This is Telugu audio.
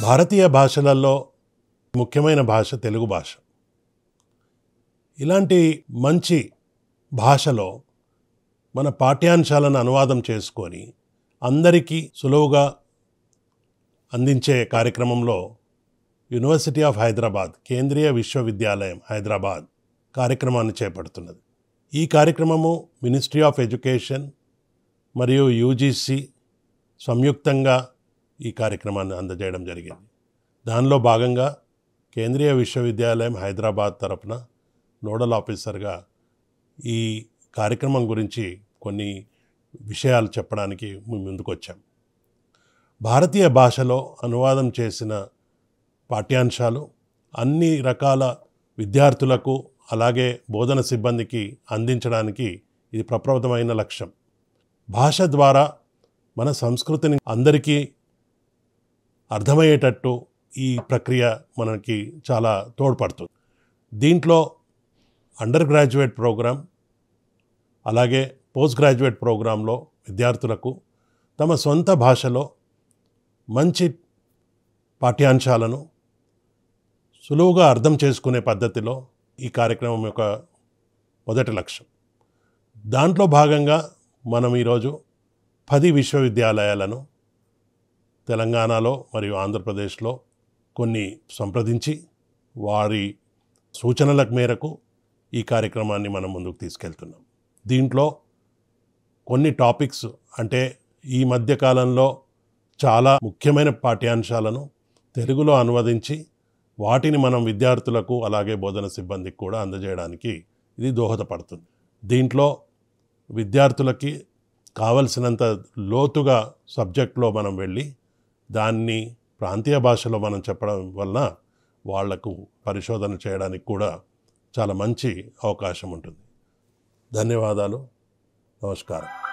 భారతీయ భాషలలో ముఖ్యమైన భాష తెలుగు భాష. ఇలాంటి మంచి భాషలో మన పాఠ్యాంశాలను అనువాదం చేసుకొని అందరికీ సులువుగా అందించే కార్యక్రమంలో యూనివర్సిటీ ఆఫ్ హైదరాబాద్, కేంద్రీయ విశ్వవిద్యాలయం హైదరాబాద్ కార్యక్రమాన్ని చేపడుతున్నది. ఈ కార్యక్రమము మినిస్ట్రీ ఆఫ్ ఎడ్యుకేషన్ మరియు యూజీసీ సంయుక్తంగా ఈ కార్యక్రమాన్ని అందజేయడం జరిగింది. దానిలో భాగంగా కేంద్రీయ విశ్వవిద్యాలయం హైదరాబాద్ తరపున నోడల్ ఆఫీసర్గా ఈ కార్యక్రమం గురించి కొన్ని విషయాలు చెప్పడానికి ముందుకు వచ్చాం. భారతీయ భాషలో అనువాదం చేసిన పాఠ్యాంశాలు అన్ని రకాల విద్యార్థులకు అలాగే బోధన సిబ్బందికి అందించడానికి ఇది ప్రప్రథమైన లక్ష్యం. భాష ద్వారా మన సంస్కృతిని అందరికీ అర్థమయ్యేటట్టు ఈ ప్రక్రియ మనకి చాలా తోడ్పడుతుంది. దీంట్లో అండర్ గ్రాడ్యుయేట్ ప్రోగ్రాం అలాగే పోస్ట్ గ్రాడ్యుయేట్ ప్రోగ్రాంలో విద్యార్థులకు తమ సొంత భాషలో మంచి పాఠ్యాంశాలను సులువుగా అర్థం చేసుకునే పద్ధతిలో ఈ కార్యక్రమం యొక్క మొదటి లక్ష్యం. దాంట్లో భాగంగా మనం ఈరోజు 10 విశ్వవిద్యాలయాలను తెలంగాణలో మరియు ఆంధ్రప్రదేశ్లో కొన్ని సంప్రదించి వారి సూచనల మేరకు ఈ కార్యక్రమాన్ని మనం ముందుకు తీసుకెళ్తున్నాం. దీంట్లో కొన్ని టాపిక్స్ అంటే ఈ మధ్యకాలంలో చాలా ముఖ్యమైన పాఠ్యాంశాలను తెలుగులో అనువదించి వాటిని మనం విద్యార్థులకు అలాగే బోధన సిబ్బందికి కూడా అందజేయడానికి ఇది దోహదపడుతుంది. దీంట్లో విద్యార్థులకి కావలసినంత లోతుగా సబ్జెక్ట్లో మనం వెళ్ళి దాన్ని ప్రాంతీయ భాషలో మనం చెప్పడం వలన వాళ్లకు పరిశోధన చేయడానికి కూడా చాలా మంచి అవకాశం ఉంటుంది. ధన్యవాదాలు. నమస్కారం.